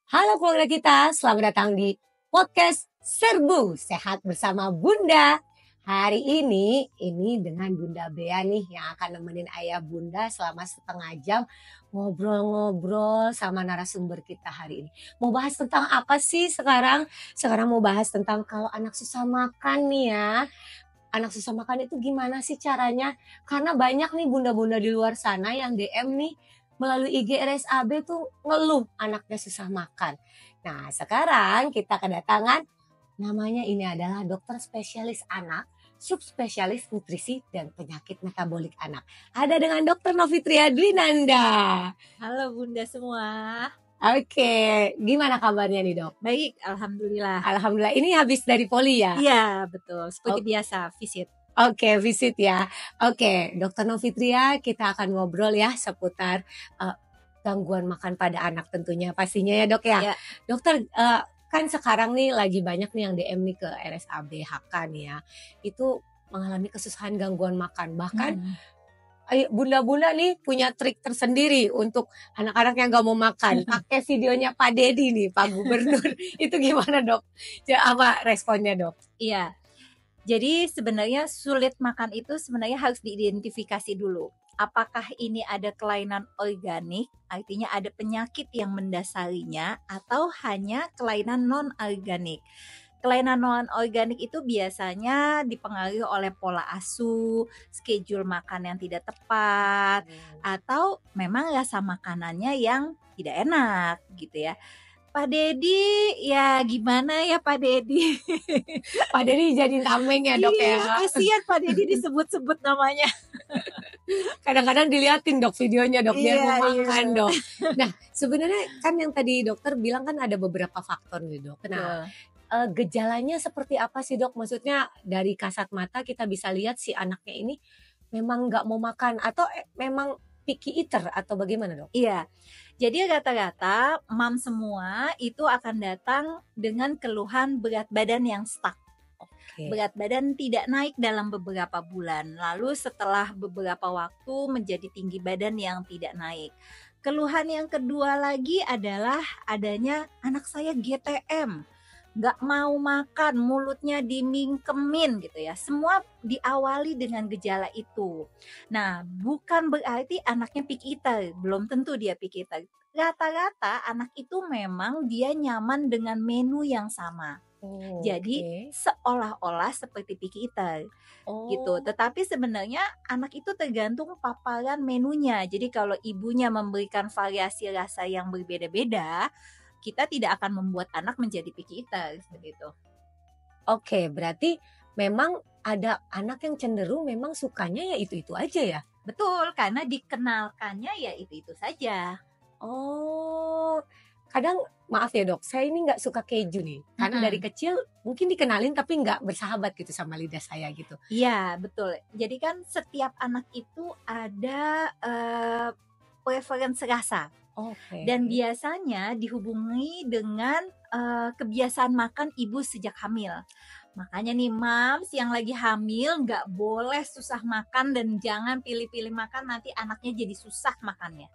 Halo keluarga kita, selamat datang di podcast Serbu Sehat bersama Bunda. Hari ini dengan Bunda Bea nih yang akan nemenin ayah Bunda selama setengah jam ngobrol-ngobrol sama narasumber kita hari ini. Mau bahas tentang apa sih sekarang? Sekarang mau bahas tentang kalau anak susah makan nih ya. Anak susah makan itu gimana sih caranya? Karena banyak nih bunda-bunda di luar sana yang DM nih melalui IG RSAB tuh ngeluh anaknya susah makan. Nah, sekarang kita kedatangan namanya ini adalah dokter spesialis anak, subspesialis nutrisi dan penyakit metabolik anak. Ada dengan Dokter Novitria Dwinanda. Halo Bunda semua. Oke, gimana kabarnya nih dok? Baik, alhamdulillah. Alhamdulillah, ini habis dari poli ya? Iya, betul. Seperti biasa, visit. Oke, visit ya. Oke, Dokter Novitria, kita akan ngobrol ya seputar gangguan makan pada anak tentunya pastinya ya dok ya. Ya. Dokter, kan sekarang nih lagi banyak nih yang DM nih ke RSAB HK nih ya. Itu mengalami kesusahan gangguan makan. Bahkan bunda-bunda nih punya trik tersendiri untuk anak-anak yang gak mau makan. Pakai videonya Pak Dedi nih, Pak Gubernur. Itu gimana dok? Apa responnya dok? Iya. Jadi sebenarnya sulit makan itu sebenarnya harus diidentifikasi dulu. Apakah ini ada kelainan organik, artinya ada penyakit yang mendasarinya, atau hanya kelainan non-organik. Kelainan non-organik itu biasanya dipengaruhi oleh pola asuh, schedule makan yang tidak tepat, atau memang rasa makanannya yang tidak enak gitu ya. Pak Dedi, ya gimana ya Pak Dedi? Pak Dedi jadi tameng ya dok ya. Kasihan Pak Dedi disebut-sebut namanya. Kadang-kadang diliatin dok videonya dok biar mau Iya. makan dok. Nah sebenarnya kan yang tadi dokter bilang kan ada beberapa faktor nih dok. Nah gejalanya seperti apa sih dok? Maksudnya dari kasat mata kita bisa lihat si anaknya ini memang nggak mau makan atau memang picky eater atau bagaimana dok? Iya, jadi rata-rata mam semua itu akan datang dengan keluhan berat badan yang stuck. Oke. Berat badan tidak naik dalam beberapa bulan, lalu setelah beberapa waktu menjadi tinggi badan yang tidak naik. Keluhan yang kedua lagi adalah adanya anak saya GTM, nggak mau makan, mulutnya dimingkemin gitu ya. Semua diawali dengan gejala itu. Nah, bukan berarti anaknya picky eater, belum tentu dia picky eater. Rata-rata anak itu memang dia nyaman dengan menu yang sama. Jadi seolah-olah seperti picky eater gitu. Tetapi sebenarnya anak itu tergantung paparan menunya. Jadi kalau ibunya memberikan variasi rasa yang berbeda-beda, kita tidak akan membuat anak menjadi picky eater seperti itu. Oke, berarti memang ada anak yang cenderung memang sukanya ya itu-itu aja ya? Betul, karena dikenalkannya ya itu-itu saja. Oh, kadang maaf ya dok, saya ini nggak suka keju nih. Karena dari kecil mungkin dikenalin tapi nggak bersahabat gitu sama lidah saya gitu. Iya, betul. Jadi kan setiap anak itu ada preferensi rasa. Dan biasanya dihubungi dengan kebiasaan makan ibu sejak hamil. Makanya nih mams yang lagi hamil nggak boleh susah makan dan jangan pilih-pilih makan, nanti anaknya jadi susah makannya.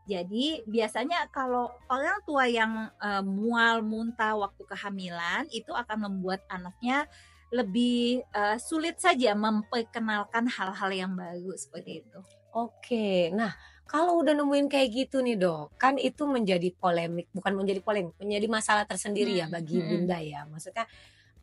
Jadi biasanya kalau orang tua yang mual muntah waktu kehamilan itu akan membuat anaknya lebih sulit saja memperkenalkan hal-hal yang baru seperti itu. Oke, nah kalau udah nemuin kayak gitu nih dok, kan itu menjadi polemik, bukan menjadi polemik, menjadi masalah tersendiri ya bagi bunda ya. Maksudnya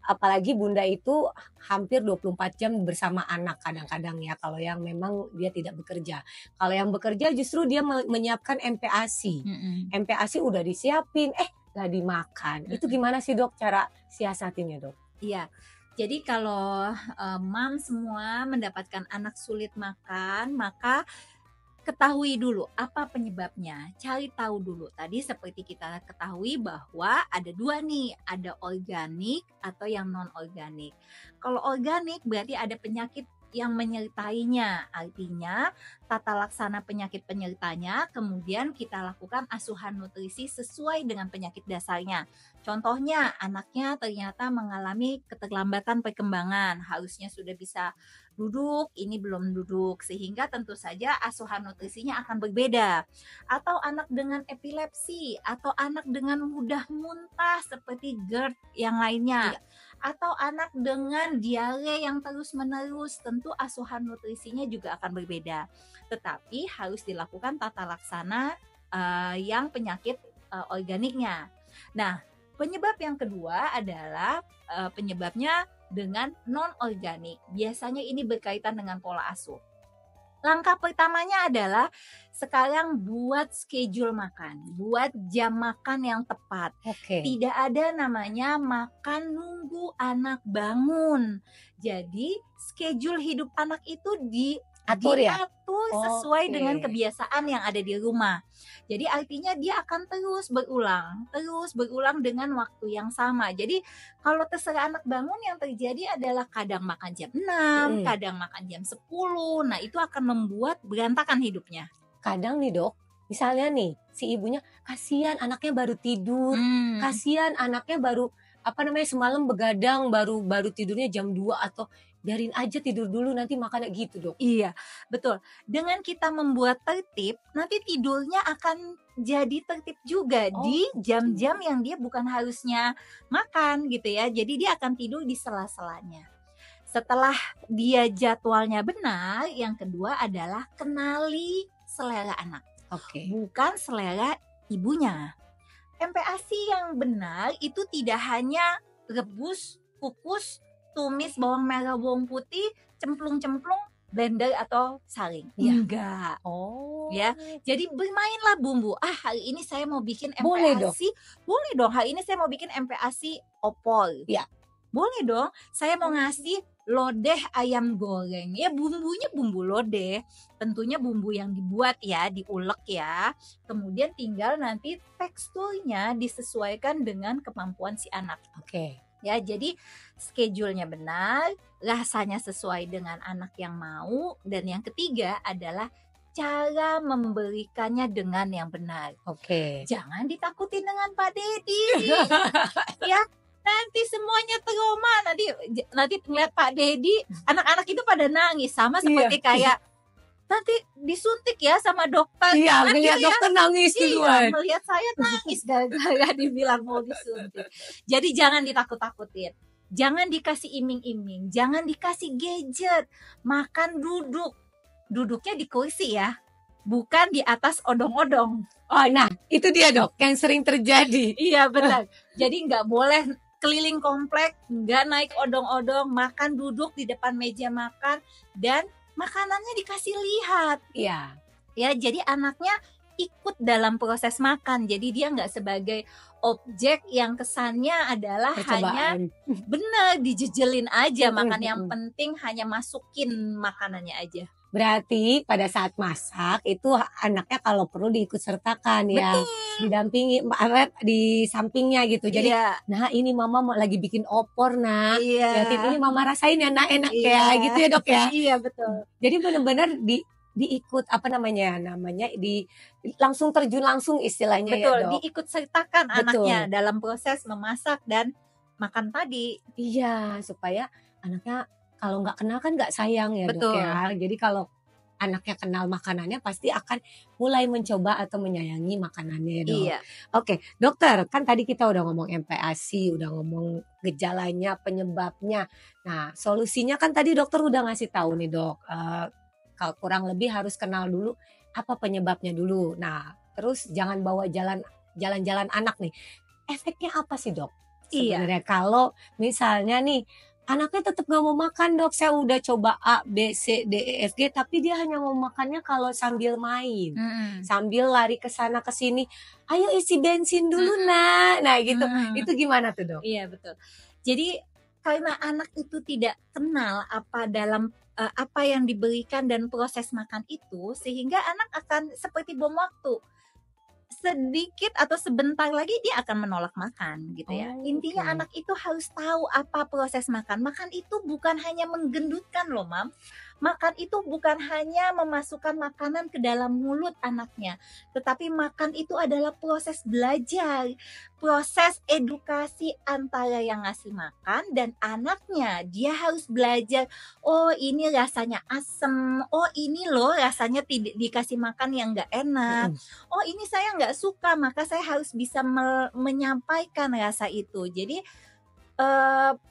apalagi bunda itu hampir 24 jam bersama anak kadang-kadang ya kalau yang memang dia tidak bekerja. Kalau yang bekerja justru dia menyiapkan MPASI. MPASI udah disiapin, gak dimakan. Itu gimana sih dok cara siasatinnya dok? Iya. Jadi kalau mam semua mendapatkan anak sulit makan, maka ketahui dulu apa penyebabnya, cari tahu dulu. Tadi seperti kita ketahui bahwa ada dua nih, ada organik atau yang non-organik. Kalau organik berarti ada penyakit yang menyertainya, artinya tata laksana penyakit penyertanya, kemudian kita lakukan asuhan nutrisi sesuai dengan penyakit dasarnya. Contohnya, anaknya ternyata mengalami keterlambatan perkembangan, harusnya sudah bisa duduk, ini belum duduk, sehingga tentu saja asuhan nutrisinya akan berbeda. Atau anak dengan epilepsi, atau anak dengan mudah muntah seperti GERD yang lainnya. Atau anak dengan diare yang terus-menerus, tentu asuhan nutrisinya juga akan berbeda. Tetapi harus dilakukan tata laksana yang penyakit organiknya. Nah, penyebab yang kedua adalah penyebabnya dengan non-organik. Biasanya ini berkaitan dengan pola asuh. Langkah pertamanya adalah sekarang buat schedule makan, buat jam makan yang tepat. Oke. Tidak ada namanya makan nunggu anak bangun. Jadi schedule hidup anak itu Atur ya? diatur sesuai Oke. dengan kebiasaan yang ada di rumah. Jadi artinya dia akan terus berulang dengan waktu yang sama. Jadi kalau terserah anak bangun, yang terjadi adalah kadang makan jam 6, kadang makan jam 10. Nah, itu akan membuat berantakan hidupnya. Kadang nih dok, misalnya nih si ibunya kasihan anaknya baru tidur, kasihan anaknya baru semalam begadang, baru tidurnya jam 2, atau biarin aja tidur dulu nanti makannya gitu dok. Iya, betul. Dengan kita membuat tertib, nanti tidurnya akan jadi tertib juga di jam-jam yang dia bukan harusnya makan gitu ya. Jadi dia akan tidur di sela-selanya. Setelah dia jadwalnya benar, yang kedua adalah kenali selera anak. Oke. Bukan selera ibunya. MPASI yang benar itu tidak hanya rebus, kukus, tumis bawang merah, bawang putih, cemplung-cemplung, blender atau saring. Iya. Enggak. Ya, jadi bermainlah bumbu. Hari ini saya mau bikin MPASI. Boleh dong? Boleh dong. Hari ini saya mau bikin MPASI opor. Iya. Boleh dong. Saya mau ngasih lodeh ayam goreng. Ya, bumbunya bumbu lodeh. Tentunya bumbu yang dibuat ya, diulek ya. Kemudian tinggal nanti teksturnya disesuaikan dengan kemampuan si anak. Oke. Ya, jadi schedule-nya benar, rasanya sesuai dengan anak yang mau, dan yang ketiga adalah cara memberikannya dengan yang benar. Oke. Jangan ditakutin dengan Pak Dedi. Ya, nanti semuanya trauma. Nanti ngeliat Pak Dedi, anak-anak itu pada nangis, sama seperti kayak nanti disuntik ya sama dokter. Iya, melihat dokter nangis duluan. Iya, melihat saya nangis gara-gara dibilang mau disuntik. Jadi jangan ditakut-takutin. Jangan dikasih iming-iming, jangan dikasih gadget. Makan duduk. Duduknya di kursi ya, bukan di atas odong-odong. Oh, nah itu dia dok yang sering terjadi. Iya benar. Jadi nggak boleh keliling komplek, nggak naik odong-odong, makan duduk di depan meja makan, dan makanannya dikasih lihat. Iya. Ya, jadi anaknya ikut dalam proses makan. Jadi dia nggak sebagai objek yang kesannya adalah hanya benar dijejelin aja makan. Yang penting hanya masukin makanannya aja. Berarti pada saat masak itu anaknya kalau perlu diikut sertakan ya, didampingi di sampingnya gitu. Jadi, nah ini mama mau lagi bikin opor nah, berarti ini mama rasain ya, enak ya, gitu ya dok ya. Iya betul. Jadi benar-benar diikut langsung terjun langsung istilahnya. Betul, ya dok. diikut sertakan anaknya dalam proses memasak dan makan tadi. Iya, supaya anaknya kalau nggak kenal kan nggak sayang ya dok ya. Jadi kalau anaknya kenal makanannya pasti akan mulai mencoba atau menyayangi makanannya ya dok. Iya. Oke dokter, kan tadi kita udah ngomong MPASI, udah ngomong gejalanya, penyebabnya. Nah solusinya kan tadi dokter udah ngasih tahu nih dok. Kalau kurang lebih harus kenal dulu apa penyebabnya dulu. Nah terus jangan bawa jalan-jalan anak nih. Efeknya apa sih dok? Sebenarnya kalau misalnya nih anaknya tetap gak mau makan dok, saya udah coba A, B, C, D, E, F, G, tapi dia hanya mau makannya kalau sambil main, sambil lari ke sana ke sini. Ayo isi bensin dulu nak, nah gitu. Itu gimana tuh dok? Iya betul. Jadi karena anak itu tidak kenal apa yang diberikan dan proses makan itu, sehingga anak akan seperti bom waktu. Sedikit atau sebentar lagi dia akan menolak makan gitu ya. Intinya anak itu harus tahu apa proses makan. Makan itu bukan hanya menggendutkan loh mam. Makan itu bukan hanya memasukkan makanan ke dalam mulut anaknya, tetapi makan itu adalah proses belajar, proses edukasi antara yang ngasih makan dan anaknya. Dia harus belajar, oh ini rasanya asem, oh ini loh rasanya tidak dikasih makan yang nggak enak, oh ini saya nggak suka, maka saya harus bisa menyampaikan rasa itu. Jadi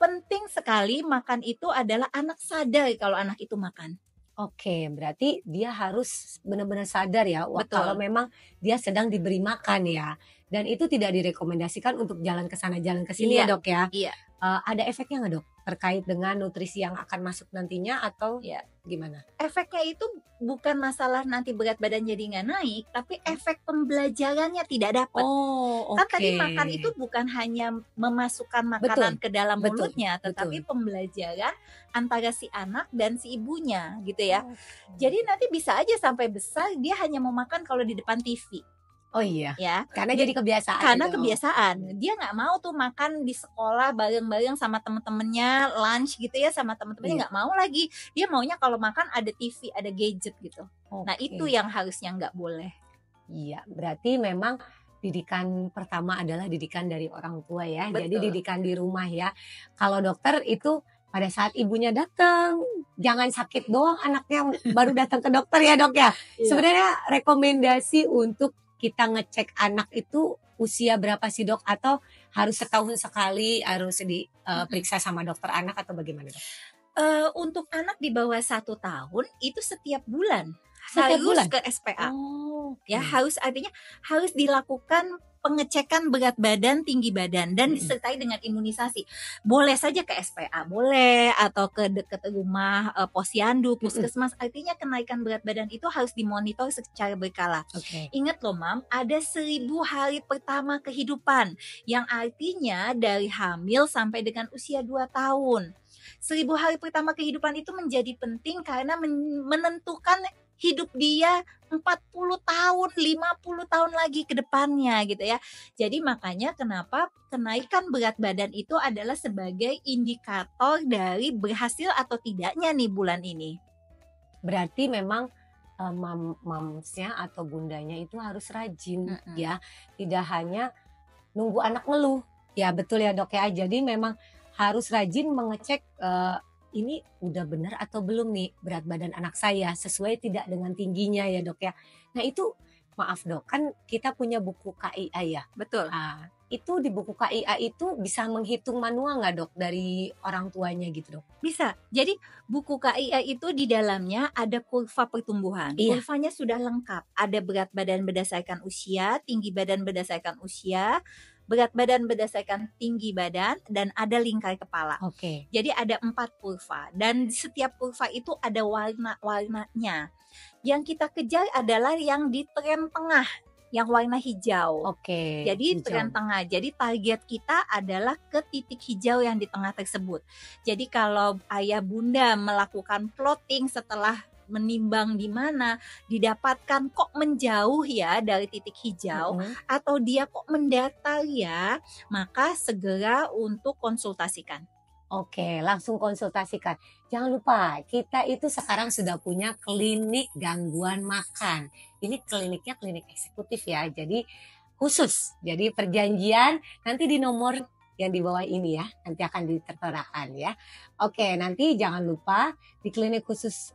penting sekali makan itu adalah anak sadar kalau anak itu makan. Oke, berarti dia harus benar-benar sadar ya, kalau Betul. memang dia sedang diberi makan ya. Dan itu tidak direkomendasikan untuk jalan ke sana, jalan ke sini ya, Iya, Dok ya. iya, Ada efeknya nggak, Dok? Terkait dengan nutrisi yang akan masuk nantinya atau iya. gimana? Efeknya itu bukan masalah nanti berat badan jadi nggak naik, tapi efek pembelajarannya tidak dapat. Oh, Kan tadi oke. makan itu bukan hanya memasukkan Betul, makanan ke dalam betul, mulutnya, tetapi betul. pembelajaran antara si anak dan si ibunya gitu ya. Oke. Jadi nanti bisa aja sampai besar dia hanya mau makan kalau di depan TV Oh iya, ya. karena Dia jadi kebiasaan ya, karena Dok? kebiasaan, dia nggak mau tuh makan di sekolah bareng-bareng sama temen-temennya, lunch gitu ya sama temen-temennya, Iya, nggak mau lagi. Dia maunya kalau makan ada TV, ada gadget gitu. Nah itu oke. yang harusnya nggak boleh. Iya, berarti memang didikan pertama adalah didikan dari orang tua ya. Jadi Betul. didikan di rumah ya. Kalau dokter itu pada saat ibunya datang, jangan sakit doang anaknya baru datang ke dokter ya, Dok ya. Iya. Sebenarnya rekomendasi untuk kita ngecek anak itu usia berapa sih, Dok? Atau harus setahun sekali harus diperiksa sama dokter anak atau bagaimana, Dok? Untuk anak di bawah 1 tahun itu setiap bulan Setiap harus bulan? ke SPA. Oh, Ya, oke. artinya harus dilakukan pengecekan berat badan, tinggi badan dan Mm-mm. disertai dengan imunisasi. Boleh saja ke SPA, boleh atau ke dekat rumah posyandu, Mm-mm. puskesmas. Artinya kenaikan berat badan itu harus dimonitor secara berkala. Oke. Ingat loh, Mam, ada 1000 hari pertama kehidupan yang artinya dari hamil sampai dengan usia 2 tahun. 1000 hari pertama kehidupan itu menjadi penting karena menentukan hidup dia 40 tahun, 50 tahun lagi ke depannya gitu ya. Jadi makanya kenapa kenaikan berat badan itu adalah sebagai indikator dari berhasil atau tidaknya nih bulan ini. Berarti memang, mamsnya atau bundanya itu harus rajin ya, tidak hanya nunggu anak ngeluh. Ya betul ya, Dok, ya. Jadi memang harus rajin mengecek, ini udah benar atau belum nih berat badan anak saya, sesuai tidak dengan tingginya ya, Dok, ya. Nah itu maaf, Dok, kan kita punya buku KIA ya. Betul. Itu di buku KIA itu bisa menghitung manual nggak, Dok, dari orang tuanya gitu, Dok? Bisa. Jadi buku KIA itu di dalamnya ada kurva pertumbuhan. Iya. Kurvanya sudah lengkap. Ada berat badan berdasarkan usia, tinggi badan berdasarkan usia, berat badan berdasarkan tinggi badan, dan ada lingkar kepala. Oke. Jadi ada 4 kurva dan setiap kurva itu ada warna-warnanya. Yang kita kejar adalah yang di tren tengah, yang warna hijau. Oke, Jadi hijau. tren tengah. Jadi target kita adalah ke titik hijau yang di tengah tersebut. Jadi kalau ayah bunda melakukan plotting setelah menimbang di mana didapatkan kok menjauh ya dari titik hijau atau dia kok mendatar ya, maka segera untuk konsultasikan. Oke, langsung konsultasikan. Jangan lupa, kita itu sekarang sudah punya klinik gangguan makan. Ini kliniknya klinik eksekutif ya, jadi khusus. Jadi perjanjian nanti di nomor yang di bawah ini ya, nanti akan diterterakan ya. Oke, nanti jangan lupa di klinik khusus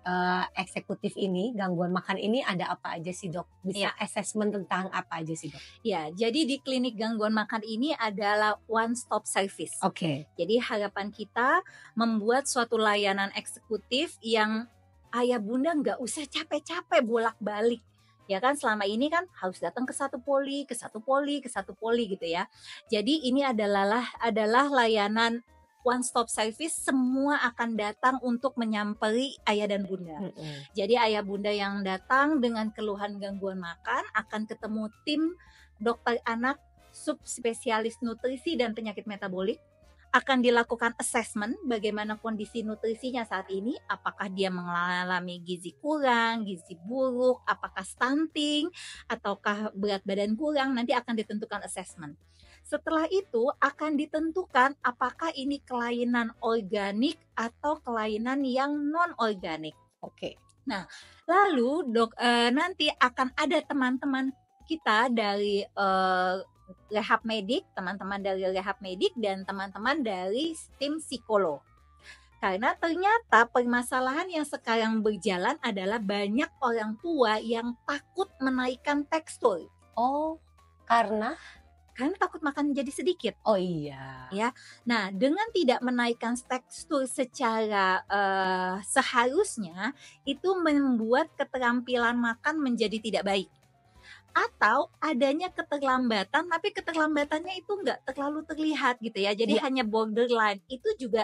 eksekutif ini, gangguan makan ini ada apa aja sih, Dok? Bisa assessment tentang apa aja sih, Dok? Ya, jadi di klinik gangguan makan ini adalah one stop service. Oke. Jadi harapan kita membuat suatu layanan eksekutif yang ayah bunda nggak usah capek-capek bolak-balik. Ya kan selama ini kan harus datang ke satu poli, ke satu poli, ke satu poli gitu ya. Jadi ini adalah layanan one stop service, semua akan datang untuk menyamperi ayah dan bunda. Jadi ayah bunda yang datang dengan keluhan gangguan makan akan ketemu tim dokter anak subspesialis nutrisi dan penyakit metabolik. Akan dilakukan assessment bagaimana kondisi nutrisinya saat ini, apakah dia mengalami gizi kurang, gizi buruk, apakah stunting, ataukah berat badan kurang, nanti akan ditentukan assessment. Setelah itu akan ditentukan apakah ini kelainan organik atau kelainan yang non-organik. Oke. Lalu nanti akan ada teman-teman kita dari rehab medik, teman-teman dari rehab medik dan teman-teman dari tim psikolog. Karena ternyata permasalahan yang sekarang berjalan adalah banyak orang tua yang takut menaikkan tekstur. Oh, karena? Karena takut makan jadi sedikit. Oh iya. Ya. Nah, dengan tidak menaikkan tekstur secara seharusnya, itu membuat keterampilan makan menjadi tidak baik. Atau adanya keterlambatan, tapi keterlambatannya itu nggak terlalu terlihat gitu ya. Jadi hanya borderline. Itu juga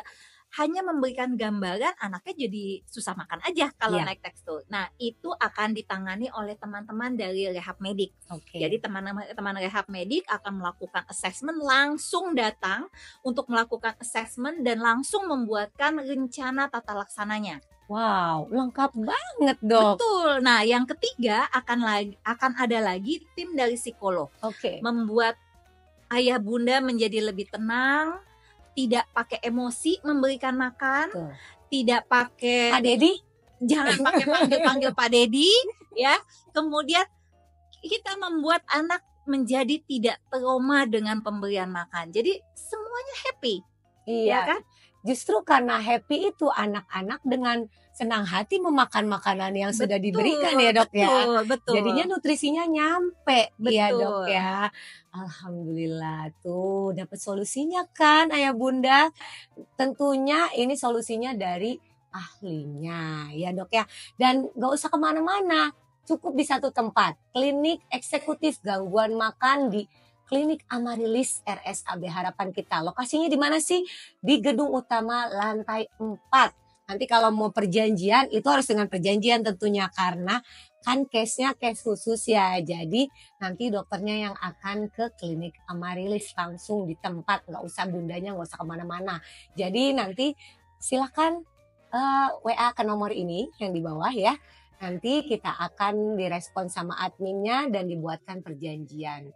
hanya memberikan gambaran anaknya jadi susah makan aja kalau naik tekstur. Nah, itu akan ditangani oleh teman-teman dari rehab medik. Oke. Jadi teman-teman rehab medik akan melakukan assessment, langsung datang untuk melakukan assessment dan langsung membuatkan rencana tata laksananya. Wow, lengkap banget, Dok. Betul. Nah, yang ketiga akan ada lagi tim dari psikolog. Oke. Membuat ayah bunda menjadi lebih tenang, tidak pakai emosi memberikan makan, Betul. tidak pakai Pak Dedi? jangan pakai panggil Pak Dedi ya. Kemudian kita membuat anak menjadi tidak trauma dengan pemberian makan. Jadi semuanya happy. Iya Ya kan? Justru karena happy itu anak-anak dengan senang hati memakan makanan yang sudah diberikan ya, Dok ya. Betul. Jadinya nutrisinya nyampe ya, Dok Betul. ya. Alhamdulillah tuh dapat solusinya kan Ayah Bunda. Tentunya ini solusinya dari ahlinya ya, Dok ya. Dan gak usah kemana-mana, cukup di satu tempat. Klinik Eksekutif Gangguan Makan di Klinik Amarilis RSAB Harapan Kita. Lokasinya di mana sih? Di gedung utama lantai 4. Nanti kalau mau perjanjian itu harus dengan perjanjian tentunya karena kan case-nya case khusus ya. Jadi nanti dokternya yang akan ke Klinik Amarilis langsung di tempat. Nggak usah bundanya, nggak usah kemana-mana. Jadi nanti silakan WA ke nomor ini yang di bawah ya. Nanti kita akan direspon sama adminnya dan dibuatkan perjanjian.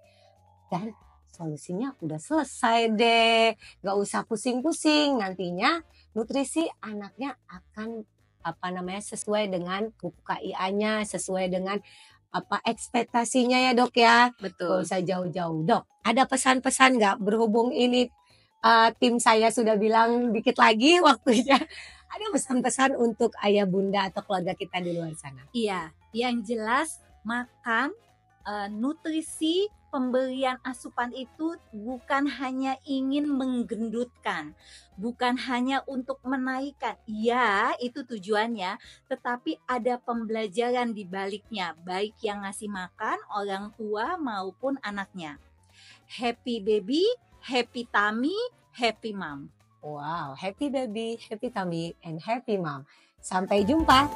Dan solusinya udah selesai deh. Gak usah pusing-pusing. Nantinya nutrisi anaknya akan sesuai dengan buku KIA-nya, sesuai dengan ekspektasinya ya, Dok ya. Betul. Gak usah jauh-jauh. Dok, ada pesan-pesan gak berhubung ini tim saya sudah bilang dikit lagi waktunya. Ada pesan-pesan untuk ayah bunda atau keluarga kita di luar sana? Iya, yang jelas makan nutrisi pemberian asupan itu bukan hanya ingin menggendutkan, bukan hanya untuk menaikkan. Ya, itu tujuannya, tetapi ada pembelajaran di baliknya, baik yang ngasih makan orang tua maupun anaknya. Happy baby, happy tummy, happy mom. Wow, happy baby, happy tummy, and happy mom. Sampai jumpa